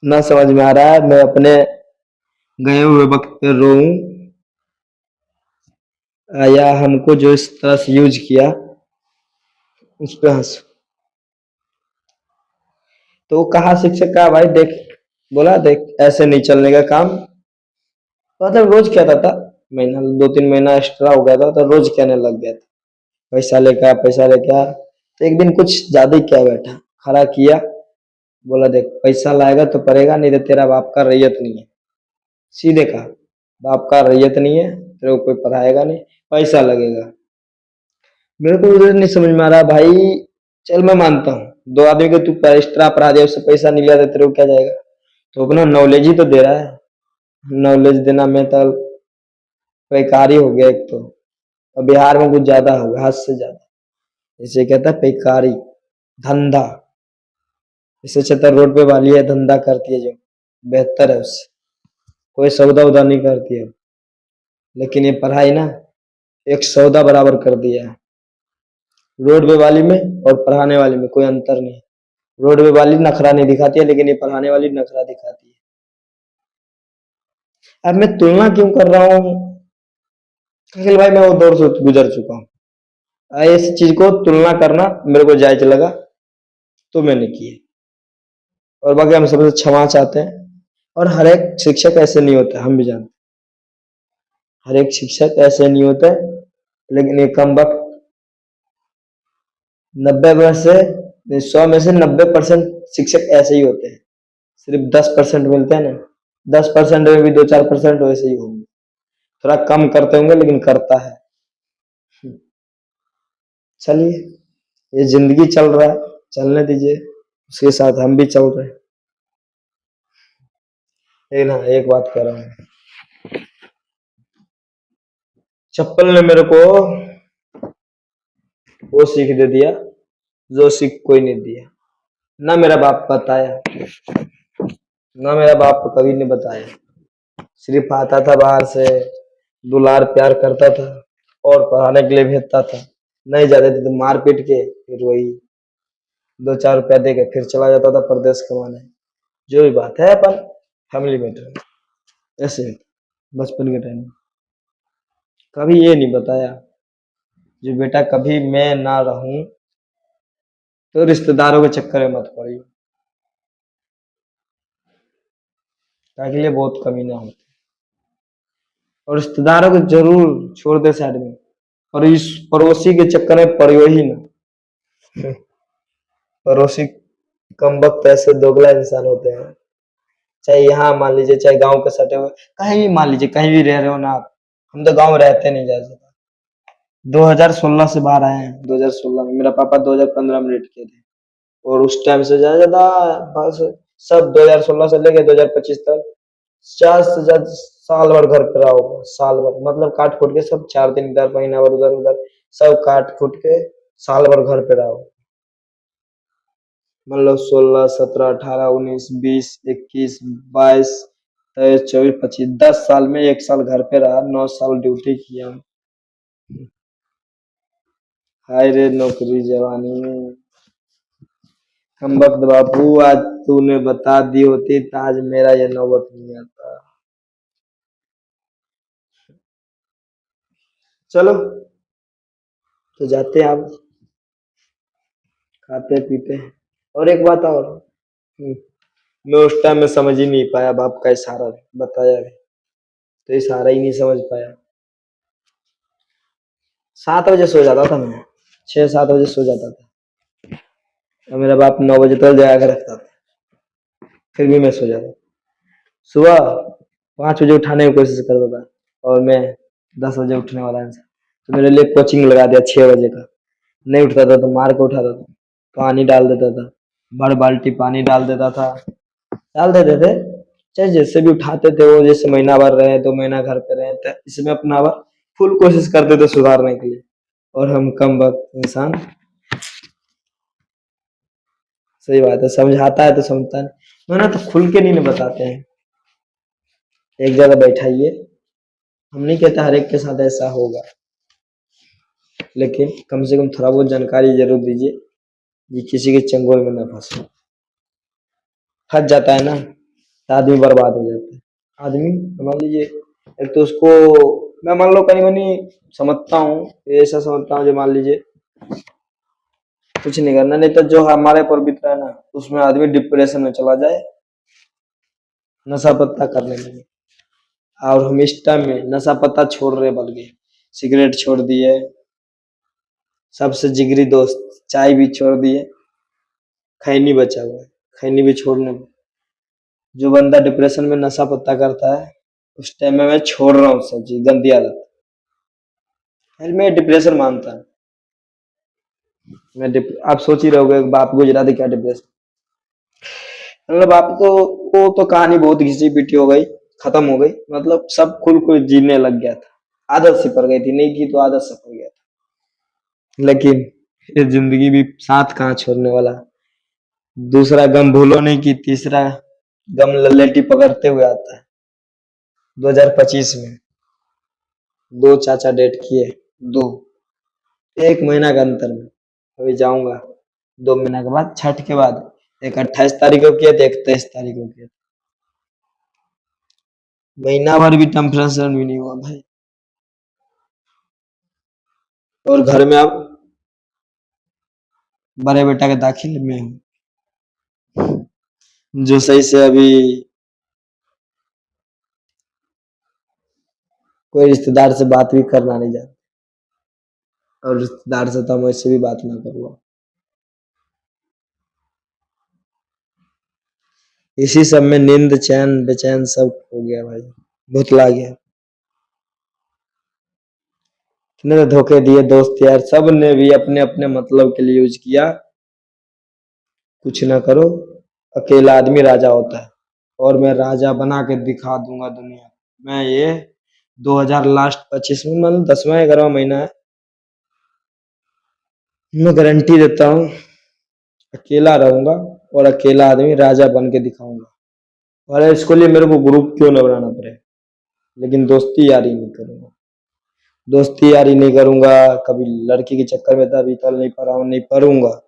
ना समझ में आ रहा है, मैं अपने गए हुए वक्त पे रोऊं या हमको जो इस तरह से यूज किया उस पे हंसूं। तो वो कहा शिक्षक का भाई देख, बोला देख ऐसे नहीं चलने का काम। मतलब रोज कहता था, महीना 2-3 महीना एक्स्ट्रा हो गया था तो रोज कहने लग गया था पैसा लेके आ, पैसा लेके आ। तो एक दिन कुछ ज्यादा ही क्या बैठा, खड़ा किया, बोला देख पैसा लाएगा तो पड़ेगा, नहीं तो तेरा बाप का रैयत नहीं है। सीधे कहा, बाप का रैयत नहीं है, तेरे को कोई पढ़ाएगा नहीं, पैसा लगेगा। मेरे को उधर नहीं समझ में आ रहा भाई। चल मैं मानता हूँ 2 आदमी को तू एक्स्ट्रा पढ़ा दिया, उससे पैसा नहीं लिया तो तेरे को क्या जाएगा। तो अपना नॉलेज ही तो दे रहा है। नॉलेज देना में तो पैकारी हो गया एक तो। और बिहार में कुछ ज्यादा हो गया, हद से ज्यादा। इसे कहता है पैकारी, धंधा। इससे अच्छा तो रोड पे वाली है धंधा करती है जो, बेहतर है उससे। कोई सौदा उदा नहीं करती है। लेकिन ये पढ़ाई ना एक सौदा बराबर कर दिया है। रोड पे वाली में और पढ़ाने वाली में कोई अंतर नहीं। रोड पे वाली नखरा नहीं दिखाती है, लेकिन ये पढ़ाने वाली नखरा दिखाती है। अब मैं तुलना क्यों कर रहा हूँ, अखिल भाई मैं वो दौर से गुजर चुका हूँ। इस चीज को तुलना करना मेरे को जायज लगा तो मैंने किया। और बाकी हम सबसे क्षमा चाहते हैं। और हर एक शिक्षक ऐसे नहीं होता, हम भी जानते हैं। हर एक शिक्षक ऐसे नहीं होते, लेकिन ये कम वक्त 90 में से 100 में से 90% शिक्षक ऐसे ही होते हैं। सिर्फ 10% मिलते हैं ना, 10% में भी 2-4% वैसे ही होंगे। थोड़ा कम करते होंगे लेकिन करता है। चलिए, ये जिंदगी चल रहा है, चलने दीजिए, उसके साथ हम भी चल रहे हैं। लेकिन हाँ एक बात कह रहा हूँ, चप्पल ने मेरे को वो सीख दे दिया जो सीख कोई नहीं दिया। ना मेरा बाप बताया, ना मेरा बाप कभी नहीं बताया। सिर्फ आता था बाहर से, दुलार प्यार करता था और पढ़ाने के लिए भेजता था। नहीं जाते थे तो मार पीट के फिर वही 2-4 रुपया दे के फिर चला जाता था परदेश कमाने। जो भी बात है अपन फैमिली मैटर ऐसे बचपन के टाइम में कभी ये नहीं बताया जो बेटा कभी मैं ना रहूं तो रिश्तेदारों के चक्कर में मत पड़ियो। ताकि लिए बहुत कमीना होते, और रिश्तेदारों को जरूर छोड़ दे साइड में, और इस पड़ोसी के चक्कर में पड़ियो ही ना। पड़ोसी कम वक्त ऐसे दोगला इंसान होते हैं। चाहे यहाँ मान लीजिए, चाहे गांव के सटे हुए कहीं भी मान लीजिए, कहीं भी रह रहे हो ना आप। हम तो गांव में रहते नहीं ज्यादा। 2016 से बाहर आए हैं। 2016 में मेरा पापा 2015 में रेट किए थे। और उस टाइम से ज्यादा ज्यादा बस सब 2016 से लेके 2025 तक 50 से ज्यादा साल भर घर पे रहा होगा। साल भर मतलब काट खुट के सब 4 दिन इधर, महीना भर उधर उधर, सब काट खुट के साल भर घर पे रहा होगा। मतलब 16, 17, 18, 19, 20, 21, 22, 23, 24, 25, 10 साल में 1 साल घर पे रहा, 9 साल ड्यूटी किया। हाय रे नौकरी जवानी में। कम वक्त बापू, आज तूने बता दी होती तो आज मेरा ये नौबत नहीं आता। चलो तो जाते हैं आप, खाते पीते हैं। और एक बात और, मैं उस टाइम में समझ ही नहीं पाया बाप का इशारा, बताया भी तो इशारा ही नहीं समझ पाया। 7 बजे सो जाता था मैं, 6-7 बजे सो जाता था। और मेरा बाप 9 बजे तक जगा के रखता था, फिर भी मैं सो जाता। सुबह 5 बजे उठाने की कोशिश करता था, और मैं 10 बजे उठने वाला इंसान। तो मेरे लिए कोचिंग लगा दिया 6 बजे का। नहीं उठता था तो मार के उठाता था, पानी डाल देता था, भर बाल्टी पानी डाल देता था। डाल देते थे, चाहे जैसे भी उठाते थे वो, जैसे महीना भर रहे 2 महीना घर पे रहे तो इसमें अपना फुल कोशिश करते थे सुधारने के लिए। और हम कम वक्त इंसान, सही बात है, समझाता है तो समझता नहीं, ना तो खुल के नहीं ना बताते हैं। एक जगह बैठाइए, हम नहीं कहते हर एक के साथ ऐसा होगा, लेकिन कम से कम थोड़ा बहुत जानकारी जरूर दीजिए, ये किसी के चंगुल में ना फंसे। फंस जाता है ना आदमी बर्बाद हो जाता है। आदमी मान लीजिए, एक तो उसको मैं मान लो कहीं मनी समझता हूँ, ये ऐसा समझता हूँ जो मान लीजिए कुछ नहीं करना, नहीं तो जो हमारे पर बीत रहा है ना, उसमें आदमी डिप्रेशन में चला जाए, नशा पत्ता करने लगे। और हम इस टाइम में नशा पत्ता छोड़ रहे, बल्कि सिगरेट छोड़ दिए, सबसे जिगरी दोस्त चाय भी छोड़ दिए, खैनी बचा हुआ है, खैनी भी छोड़ने में। जो बंदा डिप्रेशन में नशा पत्ता करता है, उस टाइम में मैं छोड़ रहा हूँ सब चीज, गंदी आदत। फिर मैं डिप्रेशन मानता हूँ। आप सोच ही रहोगे बाप गुजरा थी क्या डिप्रेशन, मतलब आपको वो तो कहानी बहुत घिसी पिटी हो गई, खत्म हो गई, मतलब सब खुल खुल जीने लग गया था, आदत सी पड़ गई थी, नहीं थी तो आदत से पड़ गया था। लेकिन ये जिंदगी भी साथ कहाँ छोड़ने वाला। दूसरा गम भूलो नहीं कि तीसरा गम ललेटी पकड़ते हुए आता है। 2025 में दो चाचा डेट किए, दो, एक महीना का अंतर में। अभी जाऊंगा 2 महीना के बाद, छठ के बाद। एक 28 तारीख को किया था, एक 23 तारीख को किया था। महीना भर भी टेम्परेचर भी नहीं हुआ भाई। और घर में अब बड़े बेटा के दाखिल में हूँ, जो सही से अभी कोई रिश्तेदार से बात भी करना नहीं जानता, और रिश्तेदार से तो मैं वैसे भी बात ना करूँगा। इसी सब में नींद चैन बेचैन सब हो गया भाई, भुतला गया। इतने तो धोखे दिए दोस्त यार, सब ने भी अपने अपने मतलब के लिए यूज किया। कुछ ना करो, अकेला आदमी राजा होता है, और मैं राजा बना के दिखा दूंगा दुनिया। मैं ये 2000 लास्ट 25 में, मतलब 10वां 11वां महीना है, मैं गारंटी देता हूँ अकेला रहूंगा, और अकेला आदमी राजा बन के दिखाऊंगा। और इसके लिए मेरे को ग्रुप क्यों ना बनाना पड़े, लेकिन दोस्ती यारी नहीं करूंगा। दोस्ती यारी नहीं करूंगा, कभी लड़की के चक्कर में तो अभी तक नहीं पड़ा हूं, नहीं पढ़ूंगा।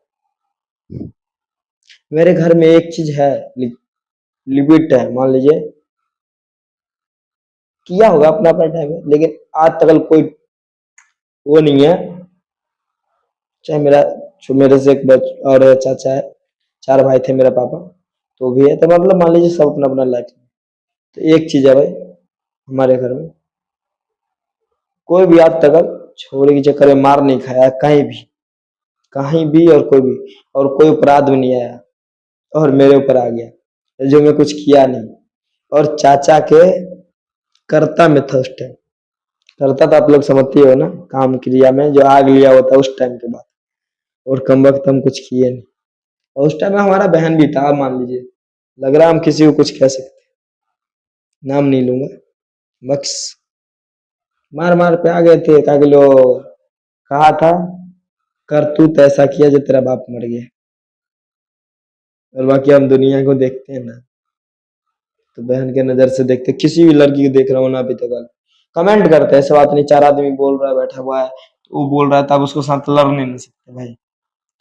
मेरे घर में एक चीज है, लिमिट है, मान लीजिए किया होगा अपना अपना टाइम है, लेकिन आज तक कोई वो नहीं है। चाहे मेरा, जो मेरे से एक और चाचा है, 4 भाई थे मेरा पापा, तो भी है, तो मतलब मान लीजिए सब अपना अपना लाइफ। तो एक चीज है भाई, हमारे घर में कोई भी आज तक छोरे के चक्कर में मार नहीं खाया, कहीं भी, कहीं भी, और कोई भी, और कोई अपराध भी नहीं आया और मेरे ऊपर आ गया जो मैं कुछ किया नहीं। और चाचा के कर्ता में था उस टाइम, करता तो आप लोग समझते हो ना, काम क्रिया में जो आग लिया होता उस टाइम के बाद। और कम वक्त हम कुछ किए नहीं, और उस टाइम में हमारा बहन भी था, मान लीजिए, लग रहा हम किसी को कुछ कह सकते, नाम नहीं लूंगा, बस मार मार पे आ गए थे, क्या लो कहा था, कर तू तो ऐसा किया जो तेरा बाप मर गया। और बाकी हम दुनिया को देखते हैं ना, तो बहन के नजर से देखते, किसी भी लड़की को देख रहा हूँ ना अभी तक, कमेंट करते हैं, ऐसा बात नहीं, 4 आदमी बोल रहा है बैठा हुआ है, तो वो बोल रहा है, तब उसको साथ लड़ नहीं सकते भाई।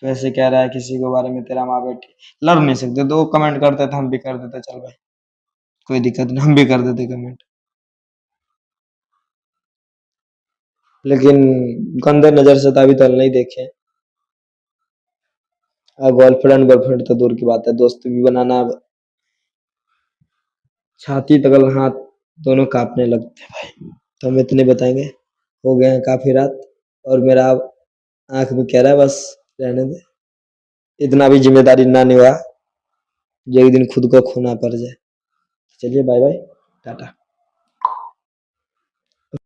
तो ऐसे कह रहा है किसी के बारे में, तेरा माँ बेटी, लड़ नहीं सकते, तो वो कमेंट करते थे, हम भी कर देते, चल भाई कोई दिक्कत नहीं, हम भी कर देते कमेंट। लेकिन गंदे नजर से तो अभी तक नहीं देखे। गर्लफ्रेंड गर्लफ्रेंड तो दूर की बात है, दोस्त भी बनाना छाती तकल हाथ दोनों कांपने लगते हैं भाई। तो हम इतने बताएंगे, हो गए हैं काफी रात, और मेरा अब आंख में कह रहा है बस रहने दे, इतना भी जिम्मेदारी ना निभा जो एक दिन खुद को खोना पड़ जाए। चलिए बाय बाय, टाटा।